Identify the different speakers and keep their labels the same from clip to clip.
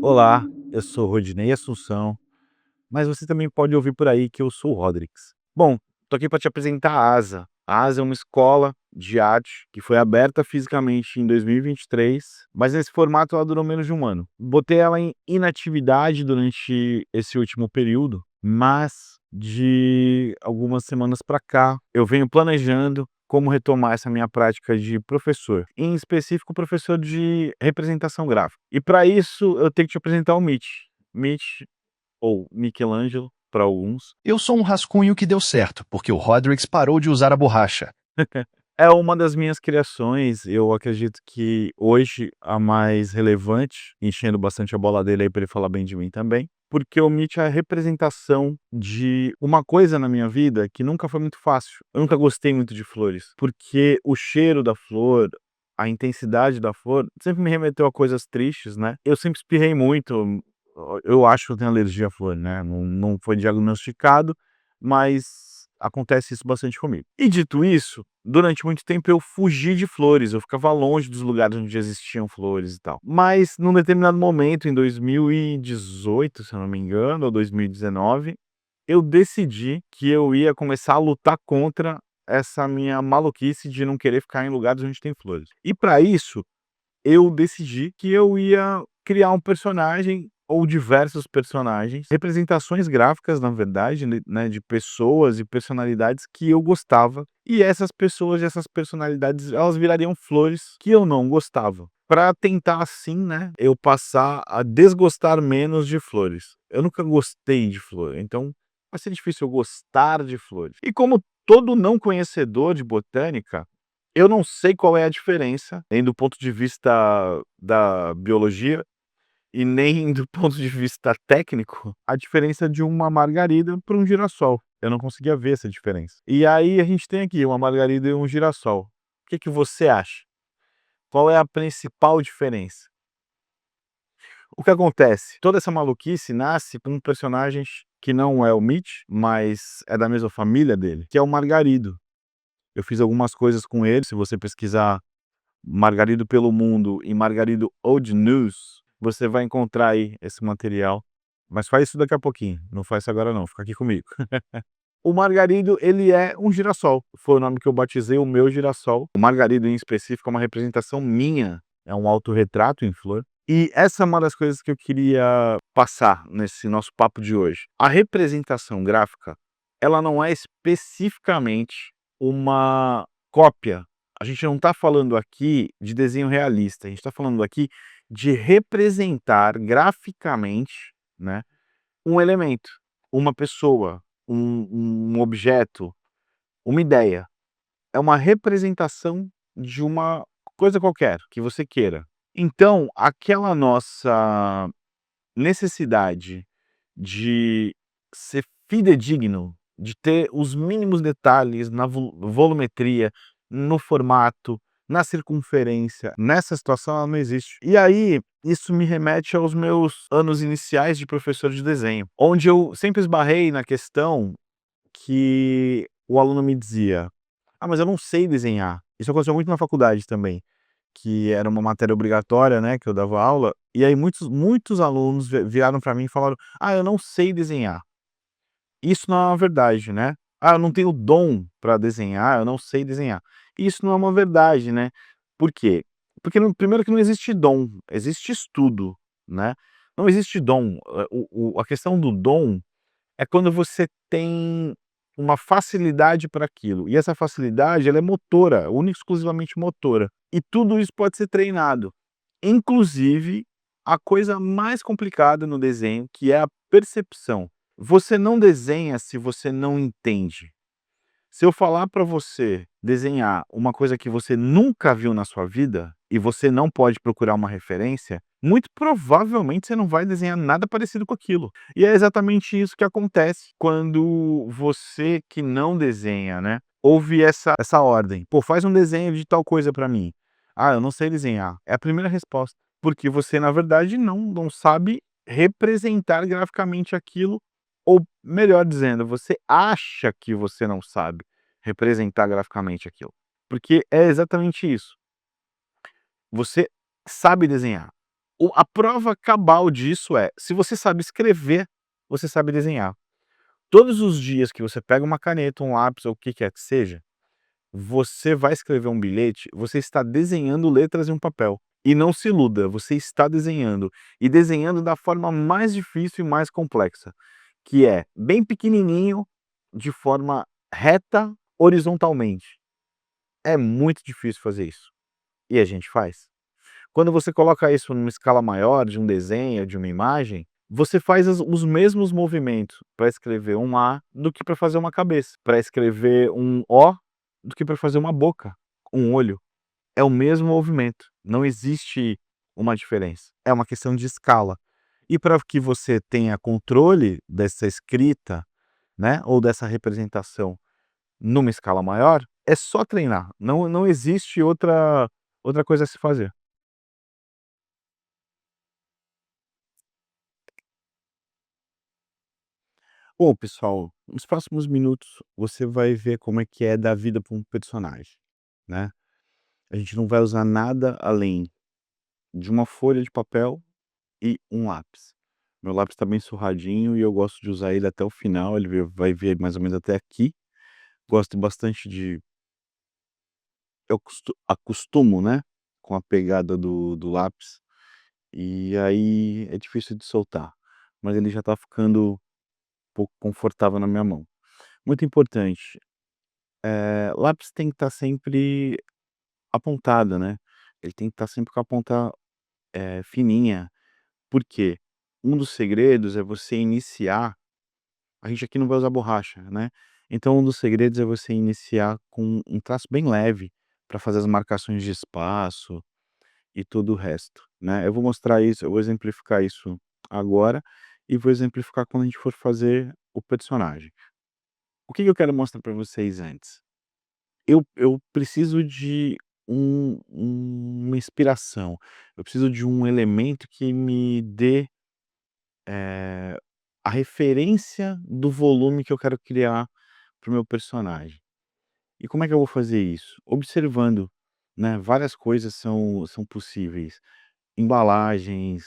Speaker 1: Olá, eu sou Rodinei Assunção, mas você também pode ouvir por aí que eu sou o Rodrigues. Bom, tô aqui para te apresentar a ASA. A ASA é uma escola de arte que foi aberta fisicamente em 2023, mas nesse formato ela durou menos de um ano. Botei ela em inatividade durante esse último período, mas de algumas semanas para cá eu venho planejando como retomar essa minha prática de professor, em específico professor de representação gráfica. E para isso eu tenho que te apresentar o Mitch. Mitch, ou Michelangelo para alguns,
Speaker 2: Eu sou um rascunho que deu certo, porque o Rodrigues parou de usar a borracha.
Speaker 1: é uma das minhas criações. Eu acredito que hoje a mais relevante, enchendo bastante a bola dele aí para ele falar bem de mim também, porque o Mitch é a representação de uma coisa na minha vida que nunca foi muito fácil. Eu nunca gostei muito de flores, porque o cheiro da flor, a intensidade da flor, sempre me remeteu a coisas tristes, né. Eu sempre espirrei muito, eu acho que eu tenho alergia à flor, né, não foi diagnosticado, mas acontece isso bastante comigo. E dito isso, durante muito tempo eu fugi de flores, eu ficava longe dos lugares onde existiam flores e tal. Mas num determinado momento, em 2018, se eu não me engano, ou 2019, eu decidi que eu ia começar a lutar contra essa minha maluquice de não querer ficar em lugares onde tem flores. E para isso, eu decidi que eu ia criar um personagem ou diversos personagens, representações gráficas, na verdade, né, de pessoas e personalidades que eu gostava, e essas pessoas e essas personalidades, elas virariam flores que eu não gostava, para tentar assim, né, eu passar a desgostar menos de flores. Eu nunca gostei de flor, então vai ser difícil eu gostar de flores. E como todo não conhecedor de botânica, eu não sei qual é a diferença, nem do ponto de vista da biologia e nem do ponto de vista técnico, a diferença de uma margarida para um girassol. Eu não conseguia ver essa diferença. E aí a gente tem aqui uma margarida e um girassol. O que que você acha? Qual é a principal diferença? O que acontece? Toda essa maluquice nasce por um personagem que não é o Mitch, mas é da mesma família dele, que é o Margarido. Eu fiz algumas coisas com ele, se você pesquisar Margarido pelo Mundo e Margarido Old News, você vai encontrar aí esse material, mas faz isso daqui a pouquinho, não faz isso agora não, fica aqui comigo. O Margarido, ele é um girassol, foi o nome que eu batizei o meu girassol. O Margarido em específico é uma representação minha, é um autorretrato em flor. E essa é uma das coisas que eu queria passar nesse nosso papo de hoje. A representação gráfica, ela não é especificamente uma cópia. A gente não está falando aqui de desenho realista, a gente está falando aqui de representar graficamente, né, um elemento, uma pessoa, um objeto, uma ideia. É uma representação de uma coisa qualquer que você queira. Então, aquela nossa necessidade de ser fidedigno, de ter os mínimos detalhes na volumetria, no formato, na circunferência, nessa situação ela não existe. E aí, isso me remete aos meus anos iniciais de professor de desenho, onde eu sempre esbarrei na questão que o aluno me dizia: "Ah, mas eu não sei desenhar". Isso aconteceu muito na faculdade também, que era uma matéria obrigatória, né, que eu dava aula, e aí muitos alunos viraram para mim e falaram: "Ah, eu não sei desenhar". Isso não é uma verdade, né. "Ah, eu não tenho dom para desenhar, eu não sei desenhar". Isso não é uma verdade, né. Por quê? Porque primeiro que não existe dom, existe estudo, né. Não existe dom, a questão do dom é quando você tem uma facilidade para aquilo, e essa facilidade ela é motora, única e exclusivamente motora. E tudo isso pode ser treinado, inclusive a coisa mais complicada no desenho, que é a percepção. Você não desenha se você não entende. Se eu falar para você desenhar uma coisa que você nunca viu na sua vida, e você não pode procurar uma referência, muito provavelmente você não vai desenhar nada parecido com aquilo. E é exatamente isso que acontece quando você que não desenha, né, ouve essa ordem: "Pô, faz um desenho de tal coisa para mim". "Ah, eu não sei desenhar". É a primeira resposta, porque você na verdade não sabe representar graficamente aquilo, ou melhor dizendo, você acha que você não sabe representar graficamente aquilo, porque é exatamente isso. Você sabe desenhar, A prova cabal disso é, se você sabe escrever, você sabe desenhar. Todos os dias que você pega uma caneta, um lápis ou o que quer que seja, você vai escrever um bilhete, você está desenhando letras em um papel. E não se iluda, você está desenhando. E desenhando da forma mais difícil e mais complexa, que é bem pequenininho, de forma reta, horizontalmente. É muito difícil fazer isso. E a gente faz. Quando você coloca isso numa escala maior, de um desenho, de uma imagem, você faz os mesmos movimentos para escrever um A do que para fazer uma cabeça, para escrever um O do que para fazer uma boca, um olho. É o mesmo movimento, não existe uma diferença, é uma questão de escala. E para que você tenha controle dessa escrita, né, ou dessa representação numa escala maior, é só treinar, não existe outra coisa a se fazer. Bom, pessoal, nos próximos minutos você vai ver como é que é dar vida para um personagem, né. A gente não vai usar nada além de uma folha de papel e um lápis. Meu lápis está bem surradinho e eu gosto de usar ele até o final, vai ver mais ou menos até aqui. Gosto bastante de eu acostumo, né, com a pegada do lápis, e aí é difícil de soltar, mas ele já está ficando um pouco confortável na minha mão. Muito importante, lápis tem que estar sempre apontado, né, ele tem que estar sempre com a ponta, fininha, porque um dos segredos é você iniciar. A gente aqui não vai usar borracha, né, então um dos segredos é você iniciar com um traço bem leve, para fazer as marcações de espaço e todo o resto, né. Eu vou mostrar isso, eu vou exemplificar isso agora, e vou exemplificar quando a gente for fazer o personagem. O que que eu quero mostrar para vocês antes? Eu preciso de uma inspiração, eu preciso de um elemento que me dê, eh, a referência do volume que eu quero criar para o meu personagem. E como é que eu vou fazer isso? Observando, né, várias coisas são possíveis, embalagens,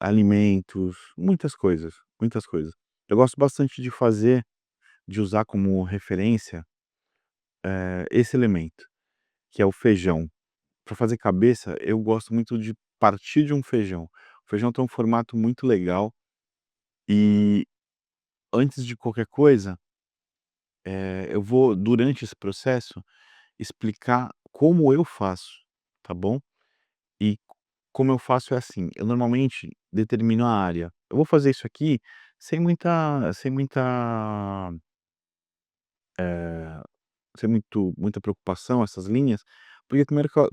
Speaker 1: alimentos, muitas coisas, muitas coisas. Eu gosto bastante de usar como referência, esse elemento, que é o feijão. Para fazer cabeça, eu gosto muito de partir de um feijão. O feijão tem um formato muito legal e antes de qualquer coisa, eu vou, durante esse processo, explicar como eu faço, tá bom? E como eu faço é assim, eu normalmente determino a área. Eu vou fazer isso aqui sem eh, muita preocupação, essas linhas, porque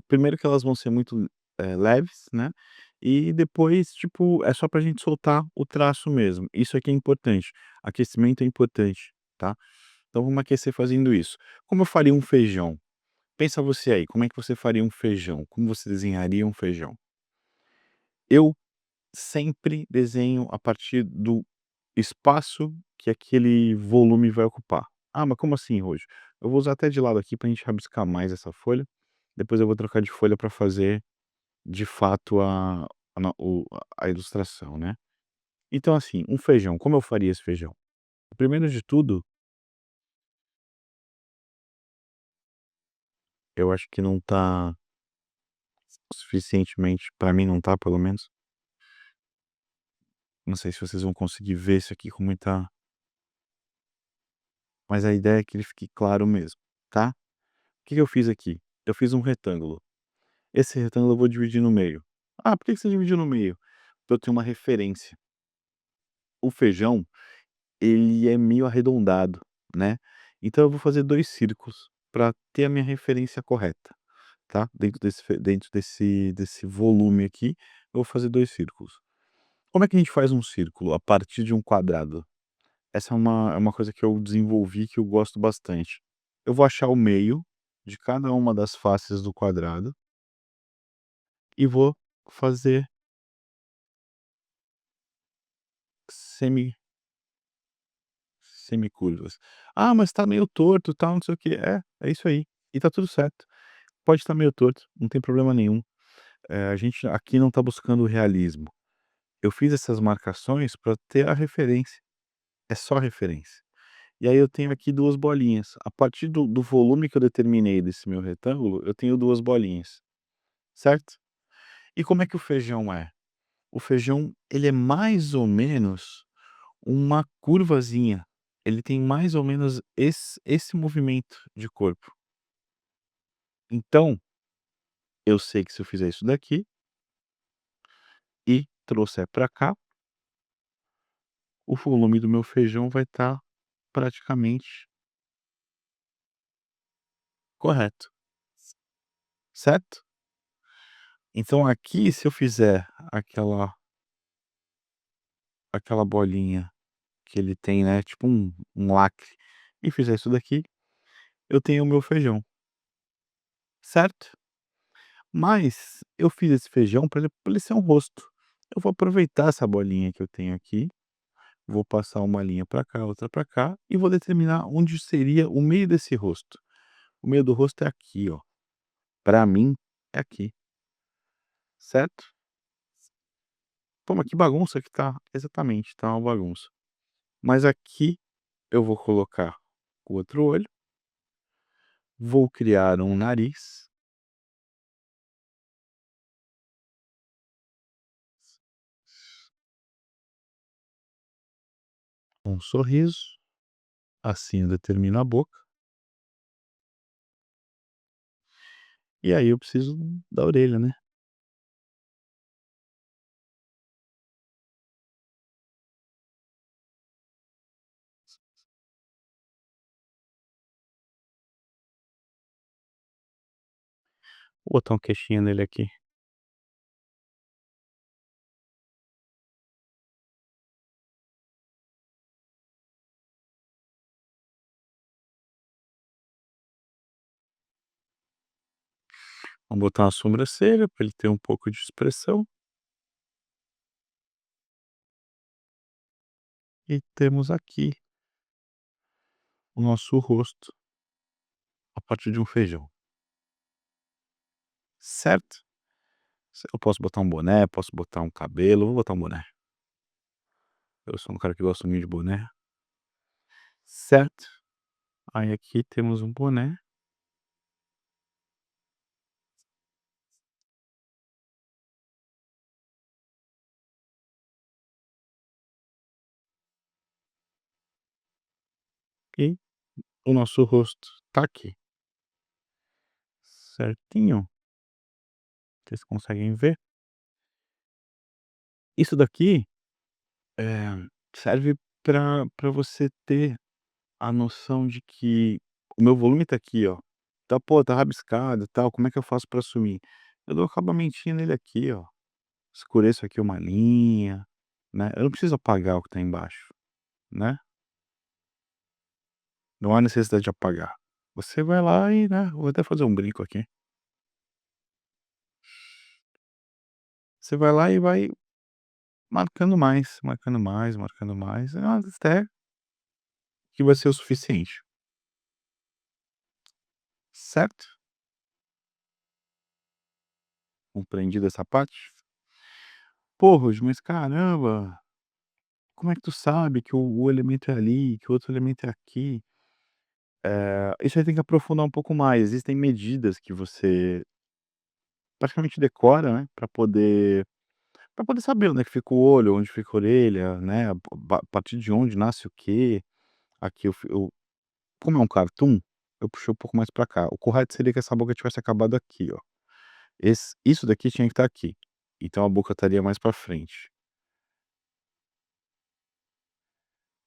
Speaker 1: primeiro que elas vão ser muito, leves, né, e depois, tipo, é só pra gente soltar o traço mesmo. Isso aqui é importante, aquecimento é importante, tá. Então vamos aquecer fazendo isso. Como eu faria um feijão? Pensa você aí, como é que você faria um feijão? Como você desenharia um feijão? Eu sempre desenho a partir do espaço que aquele volume vai ocupar. "Ah, mas como assim, Rojo?" Eu vou usar até de lado aqui para a gente rabiscar mais essa folha, depois eu vou trocar de folha para fazer, de fato, a ilustração, né. Então, assim, um feijão, como eu faria esse feijão? Primeiro de tudo, eu acho que não tá suficientemente, para mim não tá, pelo menos, não sei se vocês vão conseguir ver isso aqui com muita, mas a ideia é que ele fique claro mesmo, tá. O que que eu fiz aqui? Eu fiz um retângulo. Esse retângulo eu vou dividir no meio. "Ah, por que que você dividiu no meio?" Pra eu ter uma referência. O feijão, ele é meio arredondado, né, então eu vou fazer 2 círculos para ter a minha referência correta, tá. Dentro desse volume aqui, eu vou fazer 2 círculos. Como é que a gente faz um círculo a partir de um quadrado? Essa é uma coisa que eu desenvolvi, que eu gosto bastante. Eu vou achar o meio de cada uma das faces do quadrado e vou fazer semi semicurvas. "Ah, mas tá meio torto, tal, não sei o quê". É isso aí. E tá tudo certo. Pode estar meio torto, não tem problema nenhum. a gente aqui não está buscando o realismo. Eu fiz essas marcações para ter a referência, é só referência. E aí eu tenho aqui 2 bolinhas, a partir do volume que eu determinei desse meu retângulo, eu tenho 2 bolinhas, certo? E como é que o feijão é? O feijão, ele é mais ou menos uma curvazinha, ele tem mais ou menos esse movimento de corpo. Então, eu sei que se eu fizer isso daqui e trouxer para cá, o volume do meu feijão vai estar praticamente correto, certo? Então aqui, se eu fizer aquela bolinha que ele tem, né, tipo um lacre, e fizer isso daqui, eu tenho o meu feijão, certo? Mas eu fiz esse feijão para ele ser um rosto. Eu vou aproveitar essa bolinha que eu tenho aqui, vou passar uma linha para cá, outra para cá, e vou determinar onde seria o meio desse rosto. O meio do rosto é aqui, ó. Para mim, é aqui, certo? Pô, mas que bagunça que tá. Exatamente, tá uma bagunça. Mas aqui eu vou colocar o outro olho, vou criar um nariz, um sorriso, assim eu determino a boca, e aí eu preciso da orelha, né. Vou botar um queixinho nele aqui. Vamos botar uma sobrancelha para ele ter um pouco de expressão, e temos aqui o nosso rosto a partir de um feijão, certo? Eu posso botar um boné, posso botar um cabelo, vou botar um boné. Eu sou um cara que gosta muito de boné, certo? Aí aqui temos um boné, e o nosso rosto tá aqui, certinho. Vocês conseguem ver? Isso daqui, serve para você ter a noção de que o meu volume tá aqui, ó. Tá, pô, tá rabiscado e tal, como é que eu faço pra assumir? Eu dou um acabamentinho nele aqui, ó. Escureço aqui uma linha, né. Eu não preciso apagar o que tá embaixo, né. Não há necessidade de apagar. Você vai lá e, né, vou até fazer um brinco aqui. Você vai lá e vai marcando mais, marcando mais, marcando mais, até que vai ser o suficiente, certo? Compreendido essa parte? "Pô, Rose, mas caramba, como é que tu sabe que o elemento é ali, que o outro elemento é aqui?" Isso aí tem que aprofundar um pouco mais. Existem medidas que você praticamente decora, né, para poder saber onde é que fica o olho, onde fica a orelha, né, a partir de onde nasce o quê. Aqui eu como é um cartoon, eu puxei um pouco mais pra cá. O correto seria que essa boca tivesse acabado aqui, ó. Isso daqui tinha que estar aqui, então a boca estaria mais pra frente,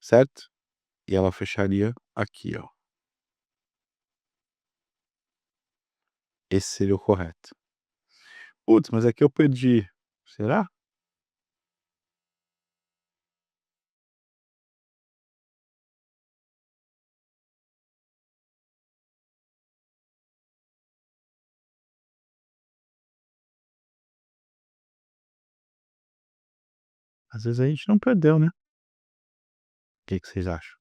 Speaker 1: certo? E ela fecharia aqui, ó. Esse seria o correto. Putz, mas aqui eu perdi. Será? Às vezes a gente não perdeu, né. Que vocês acham?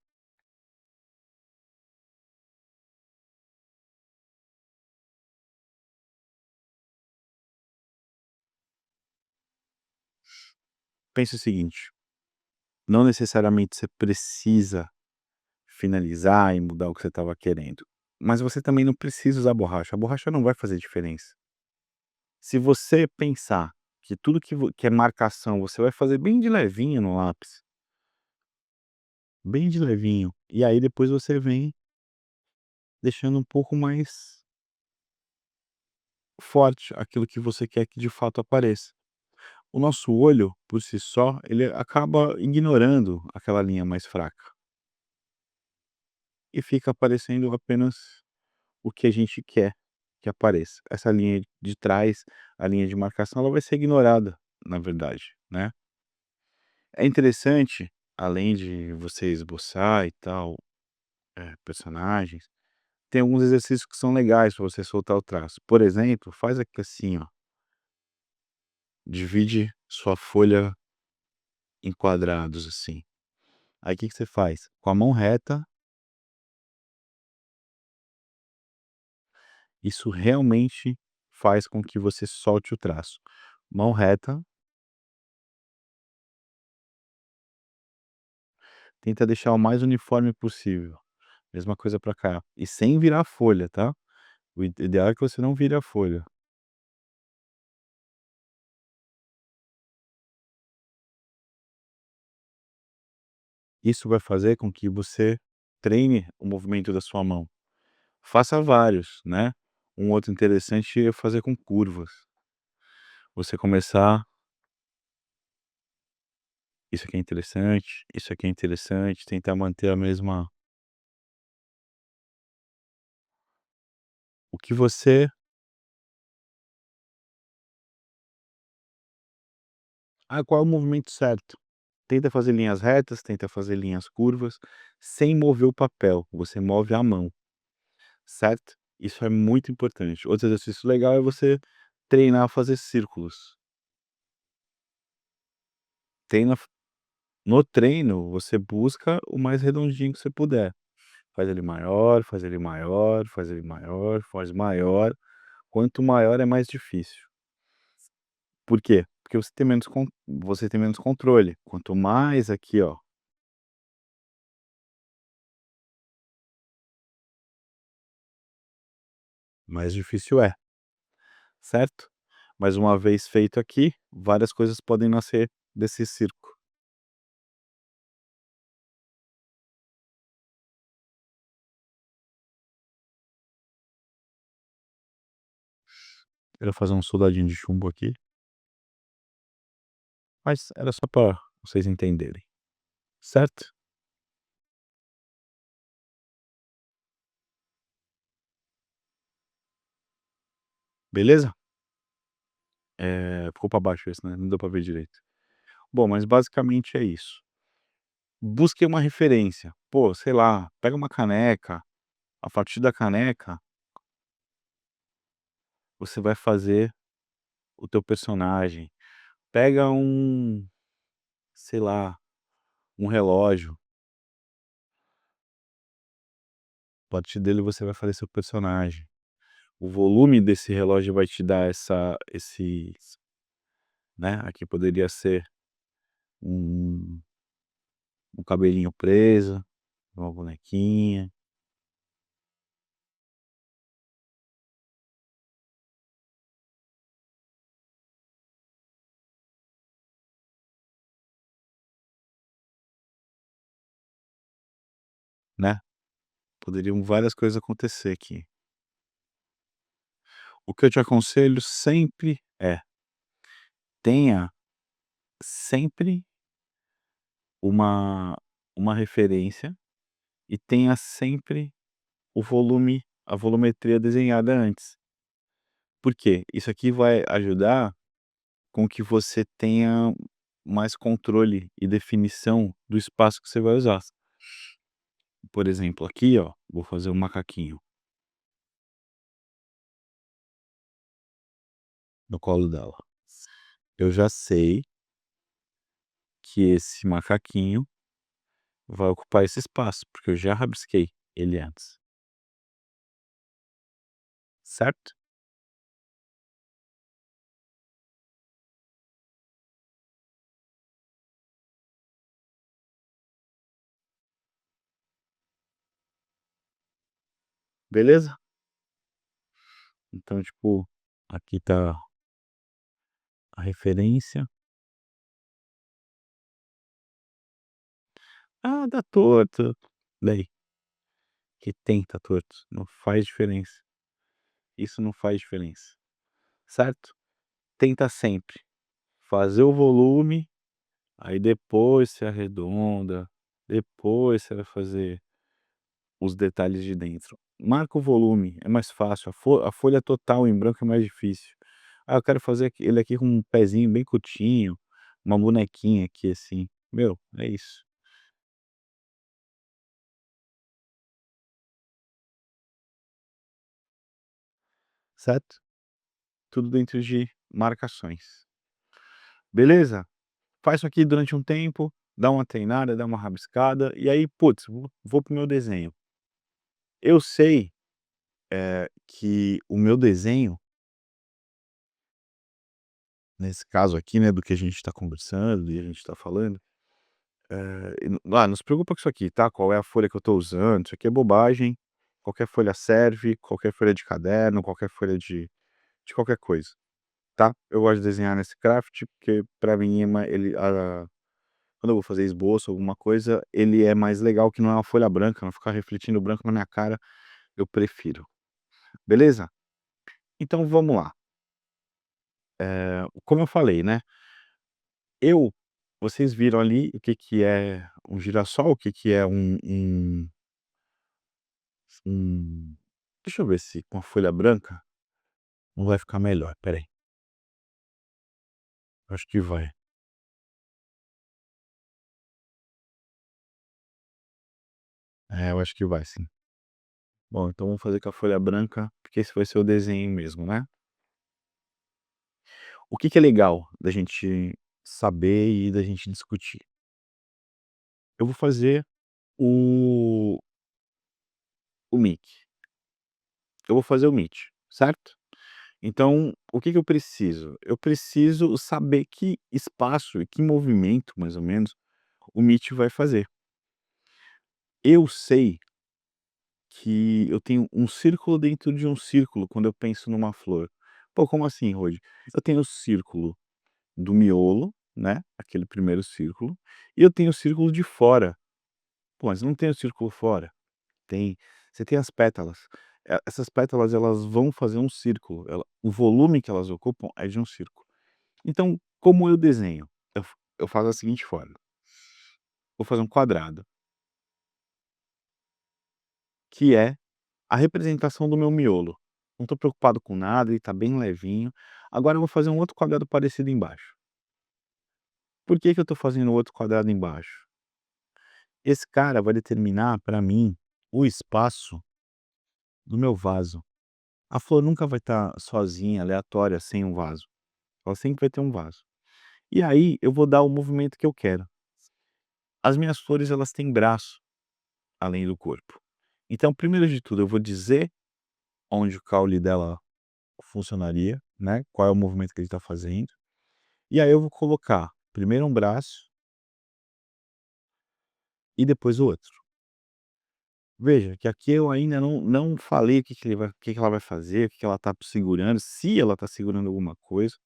Speaker 1: pense o seguinte, não necessariamente você precisa finalizar e mudar o que você estava querendo, mas você também não precisa usar borracha, a borracha não vai fazer diferença. Se você pensar que tudo que é marcação, você vai fazer bem de levinho no lápis, bem de levinho, e aí depois você vem deixando um pouco mais forte aquilo que você quer que de fato apareça. O nosso olho, por si só, ele acaba ignorando aquela linha mais fraca e fica aparecendo apenas o que a gente quer que apareça. Essa linha de trás, a linha de marcação, ela vai ser ignorada, na verdade, né. É interessante, além de você esboçar e tal, personagens, tem alguns exercícios que são legais para você soltar o traço. Por exemplo, faz aqui assim, ó, divide sua folha em quadrados, assim. Aí o que que você faz? Com a mão reta, isso realmente faz com que você solte o traço. Mão reta, tenta deixar o mais uniforme possível. Mesma coisa para cá. E sem virar a folha, tá? O ideal é que você não vire a folha. Isso vai fazer com que você treine o movimento da sua mão. Faça vários, né? Um outro interessante é fazer com curvas. Você começar, isso aqui é interessante, isso aqui é interessante, tentar manter a mesma. O que você. Ah, qual é o movimento certo? Tenta fazer linhas retas, tenta fazer linhas curvas, sem mover o papel, você move a mão, certo? Isso é muito importante. Outro exercício legal é você treinar a fazer círculos. Treina no treino, você busca o mais redondinho que você puder. Faz ele maior, faz ele maior, faz ele maior, faz maior. Quanto maior é mais difícil. Por quê? Porque você tem menos controle. Quanto mais aqui, ó, mais difícil é, certo? Mas uma vez feito aqui, várias coisas podem nascer desse circo. Eu ia fazer um soldadinho de chumbo aqui, mas era só para vocês entenderem, certo? Beleza? Ficou para baixo esse, né, não deu para ver direito. Bom, mas basicamente é isso. Busque uma referência. Pô, sei lá, pega uma caneca, a partir da caneca, você vai fazer o teu personagem. Pega sei lá, um relógio, a partir dele você vai fazer seu personagem. O volume desse relógio vai te dar né, aqui poderia ser um um cabelinho preso, uma bonequinha, né. Poderiam várias coisas acontecer aqui. O que eu te aconselho sempre é: tenha sempre uma uma referência e tenha sempre a volumetria desenhada antes. Por quê? Isso aqui vai ajudar com que você tenha mais controle e definição do espaço que você vai usar. Por exemplo, aqui, ó, vou fazer um macaquinho no colo dela. Eu já sei que esse macaquinho vai ocupar esse espaço, porque eu já rabisquei ele antes, certo? beleza? Então, tipo, aqui tá a referência. Ah, dá torto. Daí, que tem tá torto, não faz diferença. Isso não faz diferença, certo? Tenta sempre fazer o volume, aí depois você arredonda, depois você vai fazer os detalhes de dentro. Marca o volume, é mais fácil, a folha total em branco é mais difícil. Ah, eu quero fazer ele aqui com um pezinho bem curtinho, uma bonequinha aqui assim. Meu, é isso, certo? Tudo dentro de marcações. Beleza? Faz isso aqui durante um tempo, dá uma treinada, dá uma rabiscada, e aí, putz, vou para o meu desenho. Eu sei, que o meu desenho, nesse caso aqui, né, do que a gente está conversando e a gente está falando, não se preocupa com isso aqui, tá, qual é a folha que eu estou usando, isso aqui é bobagem, qualquer folha serve, qualquer folha de caderno, qualquer folha de qualquer coisa, tá. Eu gosto de desenhar nesse craft, porque pra mim é ma ele a quando eu vou fazer esboço, alguma coisa, ele é mais legal que não é uma folha branca, não ficar refletindo branco na minha cara, eu prefiro. Beleza? Então vamos lá. Como eu falei, né, eu vocês viram ali o que que é um girassol, o que que é um deixa eu ver se com a folha branca não vai ficar melhor, espera aí, acho que vai. É, eu acho que vai sim. Bom, então vamos fazer com a folha branca, porque esse vai ser o desenho mesmo, né. O que que é legal da gente saber e da gente discutir? Eu vou fazer o o Mickey, eu vou fazer o Mitch, certo? Então, o que que eu preciso? Eu preciso saber que espaço e que movimento, mais ou menos, o Mitch vai fazer. Eu sei que eu tenho um círculo dentro de um círculo quando eu penso numa flor. Pô, como assim, Rod? Eu tenho o círculo do miolo, né, aquele primeiro círculo, e eu tenho o círculo de fora. Pô, mas não tem o círculo fora? Tem. Você tem as pétalas. Essas pétalas, elas vão fazer um círculo, o volume que elas ocupam é de um círculo. Então, como eu desenho? Eu faço da seguinte forma: vou fazer um quadrado, que é a representação do meu miolo. Não estou preocupado com nada, ele está bem levinho. Agora eu vou fazer um outro quadrado parecido embaixo. Por que que eu estou fazendo outro quadrado embaixo? Esse cara vai determinar para mim o espaço do meu vaso. A flor nunca vai estar sozinha, aleatória, sem um vaso. Ela sempre vai ter um vaso. E aí eu vou dar o movimento que eu quero. As minhas flores, elas têm braço, além do corpo. Então, primeiro de tudo, eu vou dizer onde o caule dela funcionaria, né, qual é o movimento que ele está fazendo, e aí eu vou colocar primeiro um braço e depois o outro. Veja que aqui eu ainda não falei o que que ela vai fazer, o que que ela está segurando, se ela está segurando alguma coisa,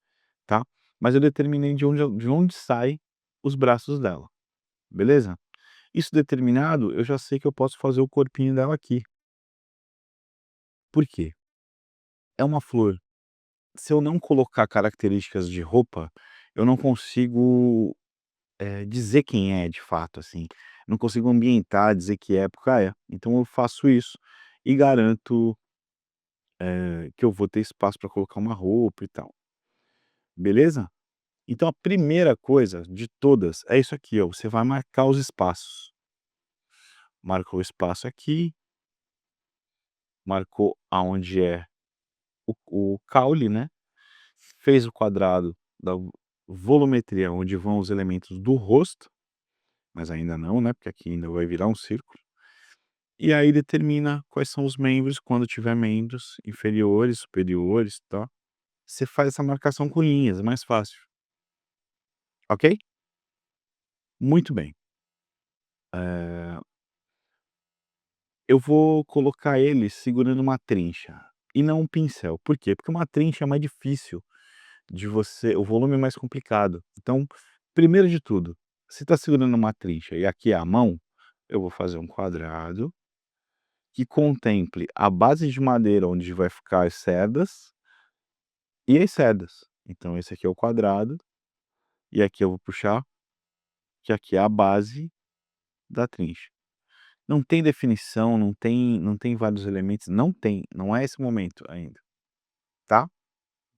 Speaker 1: tá, mas eu determinei de onde sai os braços dela, beleza? Isso determinado, eu já sei que eu posso fazer o corpinho dela aqui. Por quê? É uma flor. Se eu não colocar características de roupa, eu não consigo, dizer quem é de fato, assim. Não consigo ambientar, dizer que época é. Então eu faço isso e garanto, que eu vou ter espaço para colocar uma roupa e tal, beleza? Então a primeira coisa de todas é isso aqui, ó, você vai marcar os espaços. Marcou o espaço aqui, marcou aonde é o caule, né, fez o quadrado da volumetria onde vão os elementos do rosto, mas ainda não, né, porque aqui ainda vai virar um círculo. E aí determina quais são os membros, quando tiver membros inferiores, superiores, tá. Você faz essa marcação com linhas, é mais fácil, ok? Muito bem. Eh, eu vou colocar ele segurando uma trincha, e não um pincel. Por quê? Porque uma trincha é mais difícil de você o volume é mais complicado. Então, primeiro de tudo, se tá segurando uma trincha e aqui é a mão, eu vou fazer um quadrado que contemple a base de madeira onde vai ficar as cerdas e as cerdas. Então esse aqui é o quadrado, e aqui eu vou puxar, que aqui é a base da trincha. Não tem definição, não tem vários elementos, não tem, não é esse momento ainda, tá.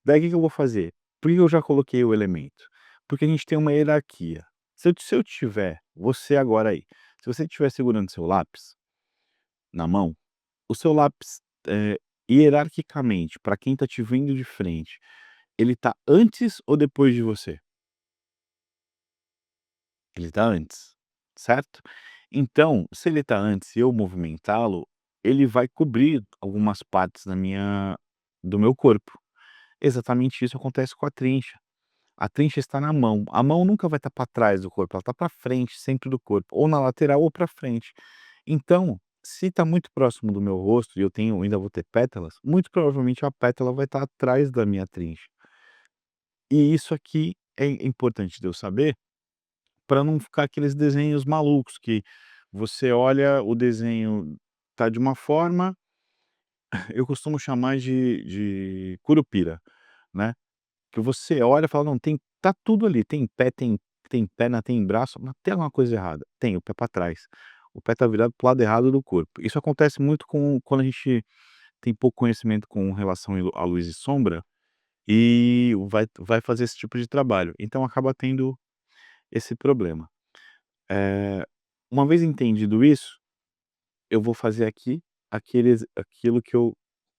Speaker 1: Daí o que que eu vou fazer? Por que eu já coloquei o elemento? Porque a gente tem uma hierarquia. Se eu tiver você agora aí, se você estiver segurando seu lápis na mão, o seu lápis, hierarquicamente, para quem tá te vendo de frente, ele tá antes ou depois de você? Ele tá antes, certo? Então, se ele tá antes e eu movimentá-lo, ele vai cobrir algumas partes do meu corpo. Exatamente isso acontece com a trincha. A trincha está na mão. A mão nunca vai estar para trás do corpo, ela está para frente, centro do corpo, ou na lateral ou para frente. Então, se está muito próximo do meu rosto e eu ainda vou ter pétalas, muito provavelmente a pétala vai estar atrás da minha trincha. E isso aqui é importante de eu saber, para não ficar aqueles desenhos malucos que você olha, o desenho tá de uma forma, eu costumo chamar de curupira, né. Que você olha e fala: "Não, tá tudo ali, tem pé, tem perna, tem braço, mas tem alguma coisa errada". Tem, o pé para trás. O pé tá virado para o lado errado do corpo. Isso acontece muito quando a gente tem pouco conhecimento com relação à luz e sombra, e vai fazer esse tipo de trabalho, então acaba tendo esse problema. Eh, uma vez entendido isso, eu vou fazer aqui aquilo que eu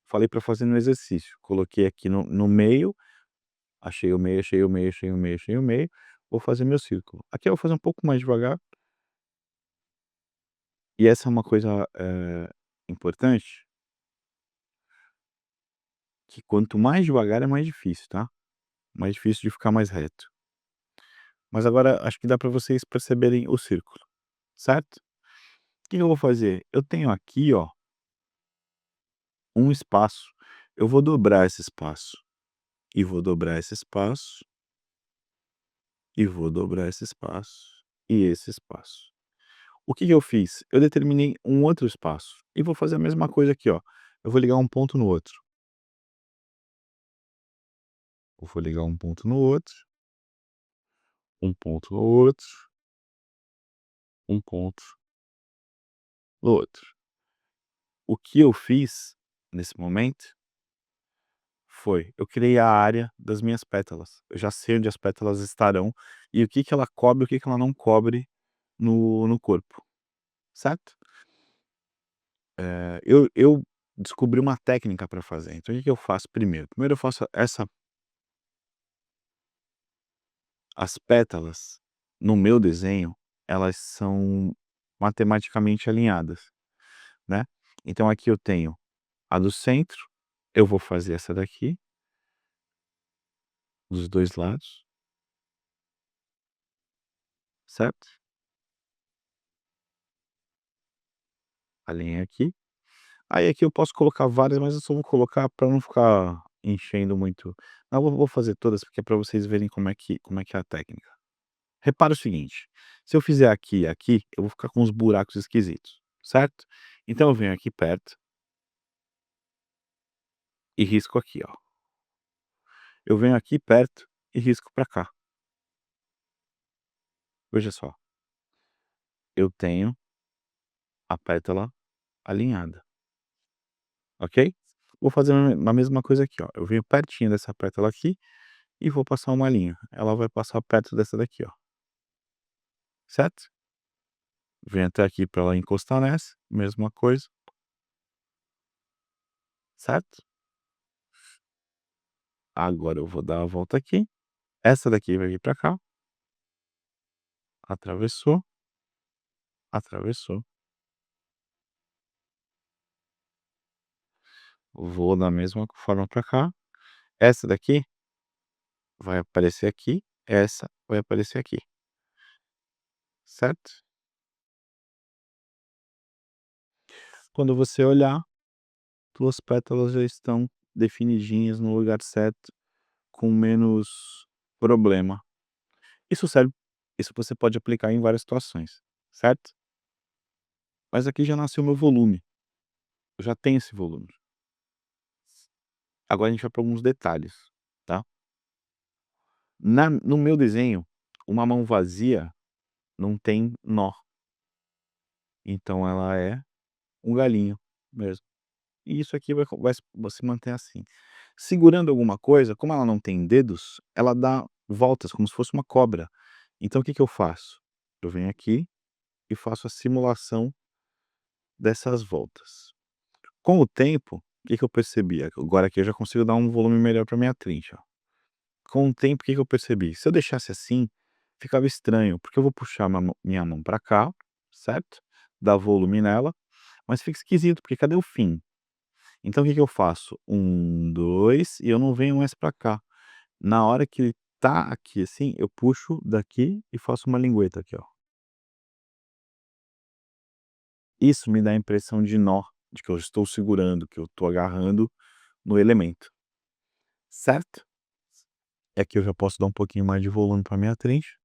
Speaker 1: falei para fazer no exercício. Coloquei aqui no meio. Achei o meio, achei o meio, achei o meio, achei o meio, vou fazer meu círculo. Aqui eu vou fazer um pouco mais devagar, e essa é uma coisa, importante, que quanto mais devagar é mais difícil, tá, mais difícil de ficar mais reto. Mas agora acho que dá para vocês perceberem o círculo, certo? O que que eu vou fazer? Eu tenho aqui, ó, um espaço, eu vou dobrar esse espaço, e vou dobrar esse espaço, e vou dobrar esse espaço, e esse espaço. O que que eu fiz? Eu determinei um outro espaço e vou fazer a mesma coisa aqui, ó. Eu vou ligar um ponto no outro. Eu vou ligar um ponto no outro, um ponto no outro, um ponto no outro. O que eu fiz nesse momento eu criei a área das minhas pétalas. Eu já sei onde as pétalas estarão e o que que ela cobre, e o que que ela não cobre no corpo, certo? Eu descobri uma técnica para fazer. Então o que que eu faço primeiro? Primeiro eu faço as pétalas, no meu desenho, elas são matematicamente alinhadas, né. Então aqui eu tenho a do centro, eu vou fazer essa daqui, dos 2 lados, certo. Alinhei aqui. Aí aqui eu posso colocar várias, mas eu só vou colocar para não ficar enchendo muito. Não, eu vou fazer todas, porque é para vocês verem como é que é a técnica. Repara o seguinte, se eu fizer aqui e aqui, eu vou ficar com uns buracos esquisitos, certo. Então eu venho aqui perto e risco aqui, ó. Eu venho aqui perto e risco para cá. Veja só, eu tenho a pétala alinhada, ok? Vou fazer a mesma coisa aqui, ó. Eu venho pertinho dessa pétala aqui e vou passar uma linha. Ela vai passar perto dessa daqui, ó, certo? Venho até aqui para ela encostar nessa, mesma coisa, certo? Agora eu vou dar a volta aqui. Essa daqui vai vir para cá, atravessou, atravessou. Vou da mesma forma para cá. Essa daqui vai aparecer aqui, essa vai aparecer aqui, certo? Quando você olhar, tuas pétalas já estão definidinhas no lugar certo, com menos problema. Isso serve isso você pode aplicar em várias situações, certo? Mas aqui já nasceu meu volume, eu já tenho esse volume. Agora a gente vai para alguns detalhes, tá? No meu desenho, uma mão vazia não tem nó, então ela é um galinho mesmo. E isso aqui vai se manter assim. Segurando alguma coisa, como ela não tem dedos, ela dá voltas como se fosse uma cobra. Então o que que eu faço? Eu venho aqui e faço a simulação dessas voltas. Com o tempo, o que que eu percebi? Agora aqui eu já consigo dar um volume melhor para minha trincha, ó. Com o tempo, o que que eu percebi? Se eu deixasse assim, ficava estranho, porque eu vou puxar minha mão para cá, certo? Dar volume nela, mas fica esquisito, porque cadê o fim? Então o que que eu faço? Um, 2 e eu não venho mais para cá. Na hora que ele tá aqui assim, eu puxo daqui e faço uma lingueta aqui, ó. Isso me dá a impressão de nó, de que eu estou segurando, que eu estou agarrando no elemento, certo? E aqui eu já posso dar um pouquinho mais de volume para minha trincha,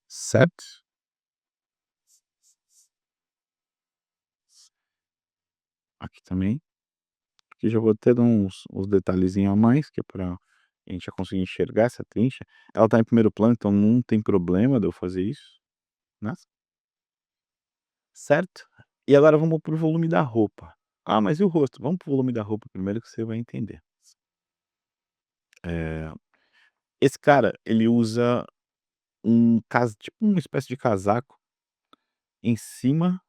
Speaker 1: certo? Aqui também. Aqui já vou ter uns detalhezinhos a mais, que é pra a gente já conseguir enxergar essa trincha. Ela tá em primeiro plano, então não tem problema de eu fazer isso, né, certo? E agora vamos para o volume da roupa. Ah, mas e o rosto? Vamos para o volume da roupa primeiro que você vai entender. Eh, esse cara, ele usa tipo uma espécie de casaco em cima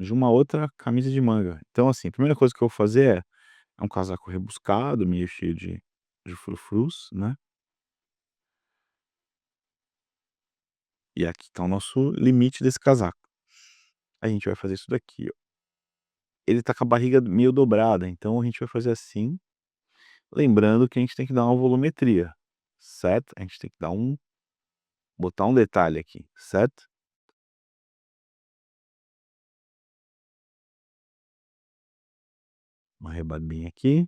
Speaker 1: de uma outra camisa de manga. Então, assim, a primeira coisa que eu vou fazer é um casaco rebuscado, meio cheio de frufrus, né. E aqui tá o nosso limite desse casaco. A gente vai fazer isso daqui, ó. Ele tá com a barriga meio dobrada, então a gente vai fazer assim, lembrando que a gente tem que dar uma volumetria, certo? A gente tem que botar um detalhe aqui, certo? Uma rebarbinha aqui.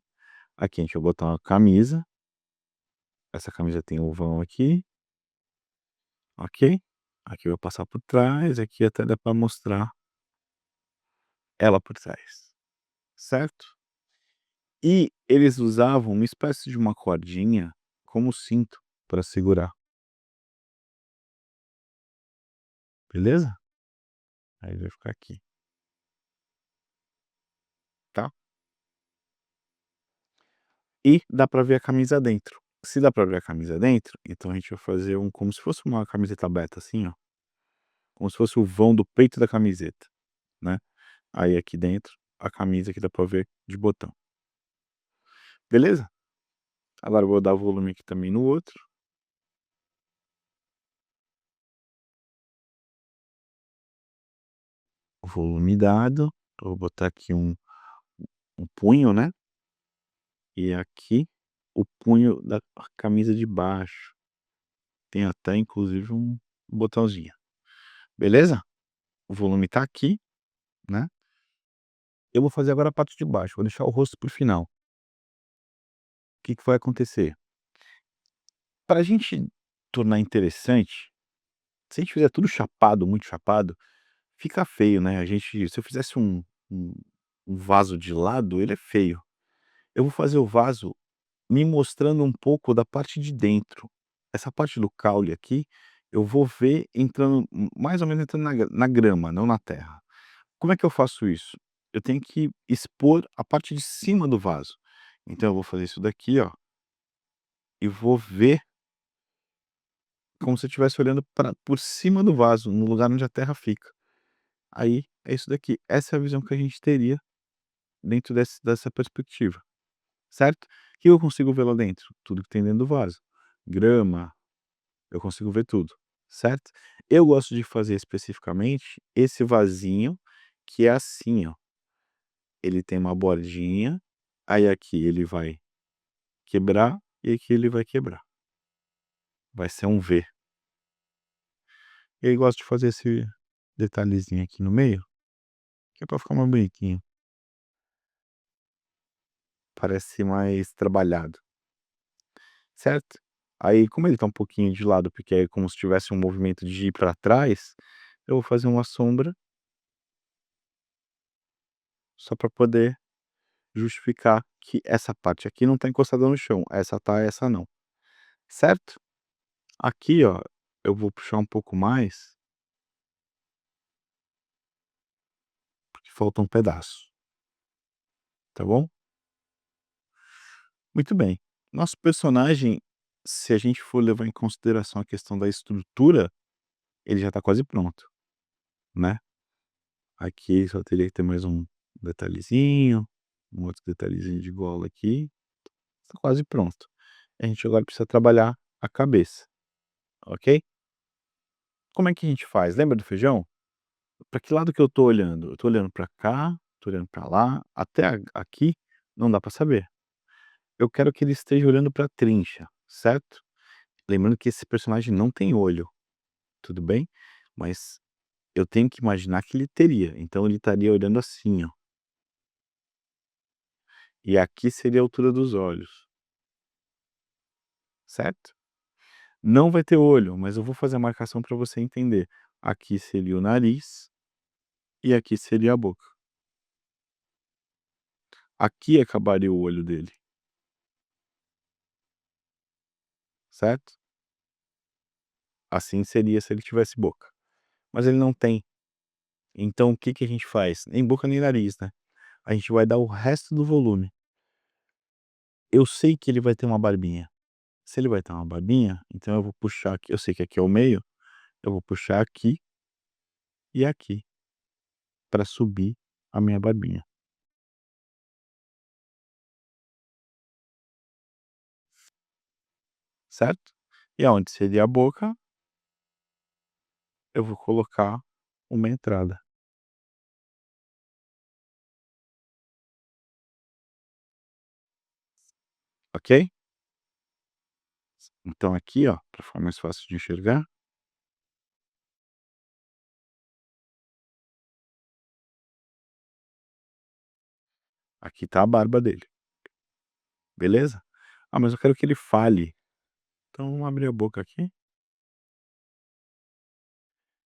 Speaker 1: Aqui a gente vai botar uma camisa. Essa camisa tem o vão aqui, ok? Aqui eu vou passar por trás, aqui até dá pra mostrar ela por trás, certo? E eles usavam uma espécie de uma cordinha como cinto para segurar, beleza? Aí vai ficar aqui, tá? E dá pra ver a camisa dentro. Se dá pra ver a camisa dentro, então a gente vai fazer como se fosse uma camiseta aberta assim, ó, como se fosse o vão do peito da camiseta, né. Aí aqui dentro, a camisa que dá pra ver de botão, beleza? Agora eu vou dar volume aqui também no outro, volume dado, eu vou botar aqui um punho, né, e aqui o punho da camisa de baixo, tem até inclusive um botãozinho, beleza? O volume tá aqui, né. Eu vou fazer agora a parte de baixo, vou deixar o rosto para o final. O que que vai acontecer? Para a gente tornar interessante, se a gente fizer tudo chapado, muito chapado, fica feio, né, se eu fizesse um um vaso de lado, ele é feio. Eu vou fazer o vaso me mostrando um pouco da parte de dentro. Essa parte do caule aqui, eu vou ver entrando mais ou menos entrando na grama, não na terra. Como é que eu faço isso? Eu tenho que expor a parte de cima do vaso. Então eu vou fazer isso daqui, ó, e vou ver como se eu estivesse olhando por cima do vaso, no lugar onde a terra fica. Aí, é isso daqui. Essa é a visão que a gente teria dentro dessa perspectiva, certo? O que eu consigo ver lá dentro? Tudo que tem dentro do vaso. Grama, eu consigo ver tudo, certo? Eu gosto de fazer especificamente esse vasinho, que é assim, ó. Ele tem uma bordinha, aí aqui ele vai quebrar e aqui ele vai quebrar, vai ser um V. E aí gosto de fazer esse detalhezinho aqui no meio, que é pra ficar mais bonitinho, parece mais trabalhado, certo? Aí como ele tá um pouquinho de lado, porque é como se tivesse um movimento de ir pra trás, eu vou fazer uma sombra, só pra poder justificar que essa parte aqui não tá encostada no chão, essa tá, essa não, certo? Aqui, ó, eu vou puxar um pouco mais, porque falta um pedaço, tá bom? Muito bem. Nosso personagem, se a gente for levar em consideração a questão da estrutura, ele já tá quase pronto, né. Aqui só teria que ter mais um detalhezinho, um outro detalhezinho de gola aqui, tá quase pronto. A gente agora precisa trabalhar a cabeça, ok? Como é que a gente faz? Lembra do feijão? Para que lado que eu tô olhando? Eu tô olhando para cá, tô olhando para lá, até a aqui não dá para saber. Eu quero que ele esteja olhando para a trincha, certo? Lembrando que esse personagem não tem olho, tudo bem? Mas eu tenho que imaginar que ele teria, então ele estaria olhando assim, ó, e aqui seria a altura dos olhos, certo? Não vai ter olho, mas eu vou fazer a marcação para você entender. Aqui seria o nariz e aqui seria a boca. Aqui acabaria o olho dele, certo? Assim seria se ele tivesse boca, mas ele não tem. Então o que que a gente faz? Nem boca nem nariz, né? A gente vai dar o resto do volume. Eu sei que ele vai ter uma barbinha. Se ele vai ter uma barbinha, então eu vou puxar aqui, eu sei que aqui é o meio, eu vou puxar aqui e aqui, para subir a minha barbinha, certo? E aonde seria a boca, eu vou colocar uma entrada, ok? Então aqui, ó, para ficar mais fácil de enxergar, aqui tá a barba dele, beleza? Ah, mas eu quero que ele fale, então vamos abrir a boca aqui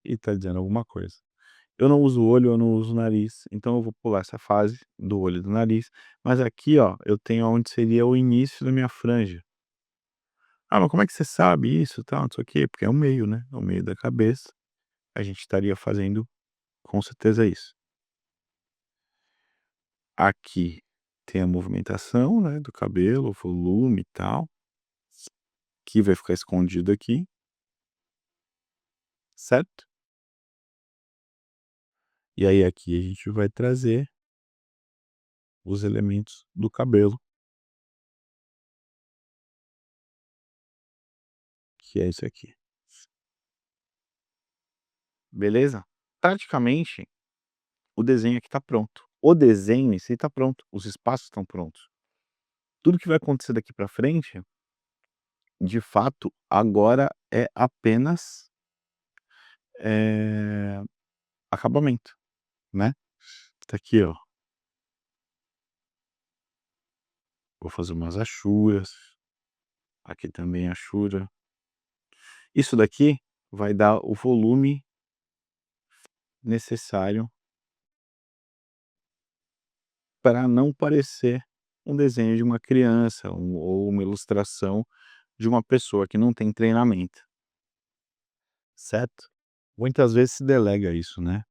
Speaker 1: e tá dizendo alguma coisa. Eu não uso olho, eu não uso nariz, então eu vou pular essa fase do olho e do nariz, mas aqui, ó, eu tenho aonde seria o início da minha franja. "Ah, mas como é que você sabe isso, tal, não sei o quê?" Porque é o meio, né, é o meio da cabeça, a gente estaria fazendo com certeza isso. Aqui tem a movimentação, né, do cabelo, o volume e tal, que vai ficar escondido aqui, certo? E aí aqui a gente vai trazer os elementos do cabelo, que é isso aqui, beleza? Praticamente o desenho aqui está pronto. O desenho em si está pronto, os espaços estão prontos. Tudo que vai acontecer daqui para frente, de fato, agora é apenas, eh, acabamento, né. Tá aqui, ó, vou fazer umas achuras, aqui também achura. Isso daqui vai dar o volume necessário para não parecer um desenho de uma criança, ou uma ilustração de uma pessoa que não tem treinamento, certo? Muitas vezes se delega isso, né.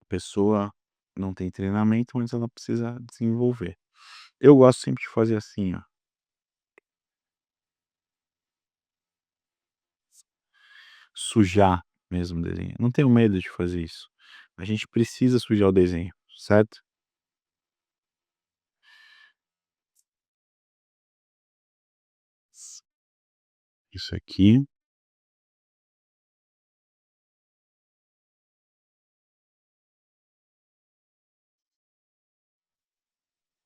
Speaker 1: A pessoa não tem treinamento, mas ela precisa desenvolver. Eu gosto sempre de fazer assim, ó, sujar mesmo o desenho. Não tenho medo de fazer isso. A gente precisa sujar o desenho, certo? Isso aqui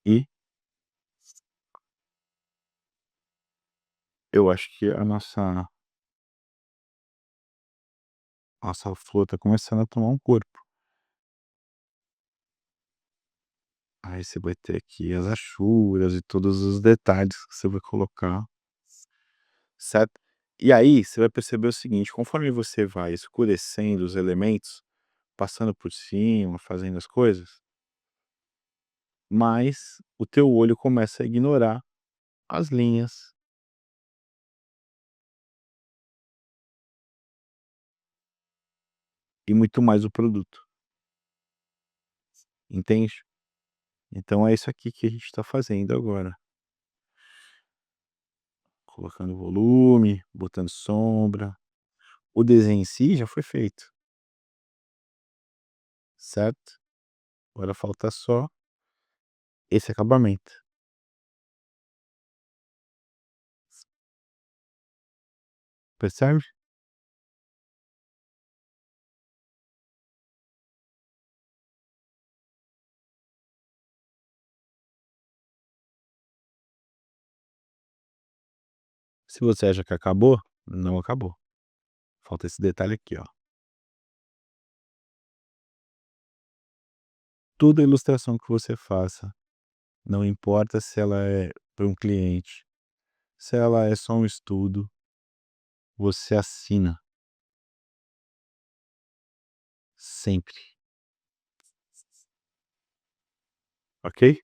Speaker 1: e Eu acho que a nossa flor tá começando a tomar um corpo. Aí você vai ter aqui as achuras e todos os detalhes que você vai colocar, certo? E aí você vai perceber o seguinte, conforme você vai escurecendo os elementos, passando por cima, fazendo as coisas, mais o teu olho começa a ignorar as linhas e muito mais o produto, entende? Então é isso aqui que a gente está fazendo agora, colocando volume, botando sombra. O desenho em si já foi feito, certo? Agora falta só esse acabamento, percebe? Se você acha que acabou, não acabou. Falta esse detalhe aqui, ó. Toda ilustração que você faça, não importa se ela é para um cliente, se ela é só um estudo, você assina sempre, ok?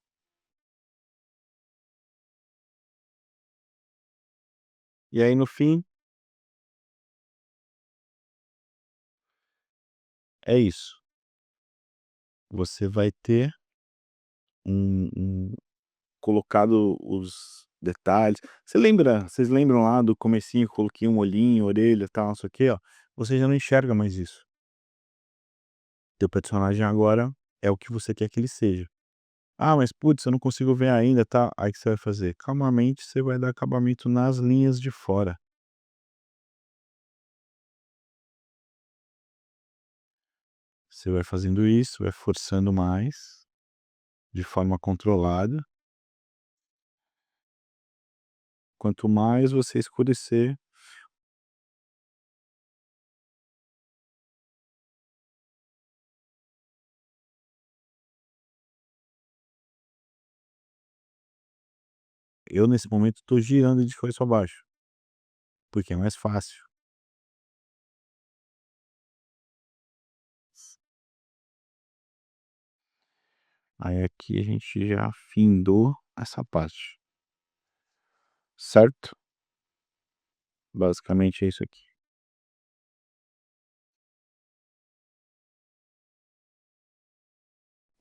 Speaker 1: E aí no fim, é isso. Você vai ter colocado os detalhes. Vocês lembram lá do comecinho que eu coloquei um olhinho, orelha, tal, não sei o quê, ó. Você já não enxerga mais isso. Teu personagem agora é o que você quer que ele seja. Ah, mas putz, eu não consigo ver ainda, tá? Aí o que você vai fazer? Calmamente você vai dar acabamento nas linhas de fora. Você vai fazendo isso, vai forçando mais, de forma controlada. Quanto mais você escurecer, eu nesse momento estou girando de cabeça para baixo, porque é mais fácil. Aí aqui a gente já findou essa parte, certo? Basicamente é isso aqui.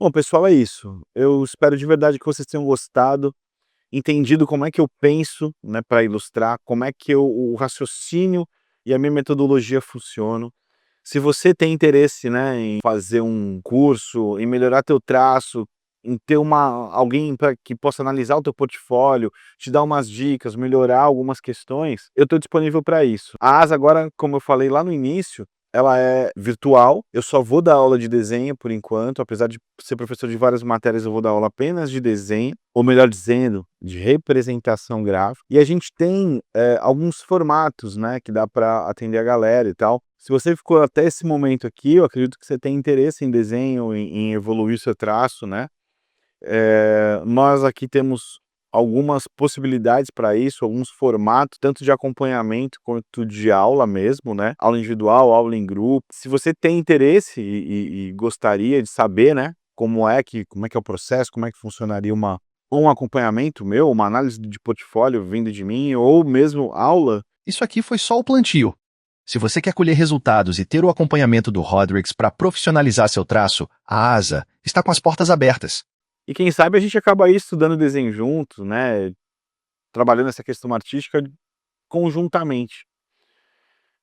Speaker 1: Bom, pessoal, é isso. Eu espero de verdade que vocês tenham gostado, entendido como é que eu penso, né, para ilustrar, como é que o raciocínio e a minha metodologia funcionam. Se você tem interesse, né, em fazer um curso, em melhorar teu traço, em ter alguém para que possa analisar o teu portfólio, te dar umas dicas, melhorar algumas questões, eu estou disponível para isso. A ASA agora, como eu falei lá no início, ela é virtual, eu só vou dar aula de desenho por enquanto, apesar de ser professor de várias matérias, eu vou dar aula apenas de desenho, ou melhor dizendo, de representação gráfica. E a gente tem alguns formatos, né, que dá para atender a galera e tal. Se você ficou até esse momento aqui, eu acredito que você tem interesse em desenho, em evoluir seu traço, né? Nós aqui temos algumas possibilidades para isso, alguns formatos, tanto de acompanhamento quanto de aula mesmo, né? Aula individual, aula em grupo. Se você tem interesse e gostaria de saber, né, como é que é o processo, como é que funcionaria um acompanhamento meu, uma análise de portfólio vindo de mim, ou mesmo aula.
Speaker 2: Isso aqui foi só o plantio. Se você quer colher resultados e ter o acompanhamento do Rodrigues para profissionalizar seu traço, a ASA está com as portas abertas.
Speaker 1: E quem sabe a gente acaba aí estudando desenho junto, né? Trabalhando essa questão artística conjuntamente.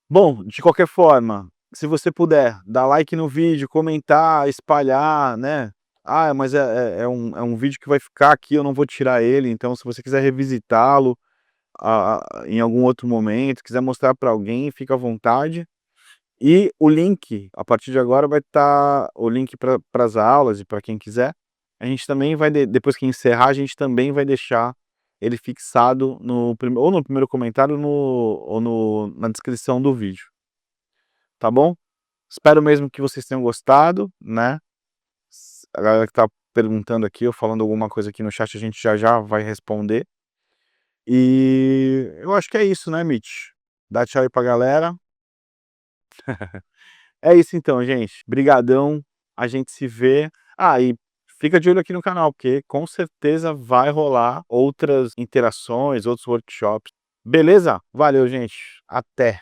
Speaker 1: Bom, de qualquer forma, se você puder, dar like no vídeo, comentar, espalhar, né? Ah, mas é um vídeo que vai ficar aqui, eu não vou tirar ele, então se você quiser revisitá-lo em algum outro momento, quiser mostrar para alguém, fica à vontade. E o link, a partir de agora, vai estar o link para as aulas e para quem quiser. A gente também vai, depois que encerrar, a gente também vai deixar ele fixado ou no primeiro comentário ou na descrição do vídeo. Tá bom? Espero mesmo que vocês tenham gostado, né? A galera que tá perguntando aqui ou falando alguma coisa aqui no chat, a gente já vai responder. E eu acho que é isso, né, Mitch? Dá tchau aí pra galera. É isso então, gente. Brigadão. A gente se vê. E fica de olho aqui no canal, porque com certeza vai rolar outras interações, outros workshops. Beleza? Valeu, gente. Até.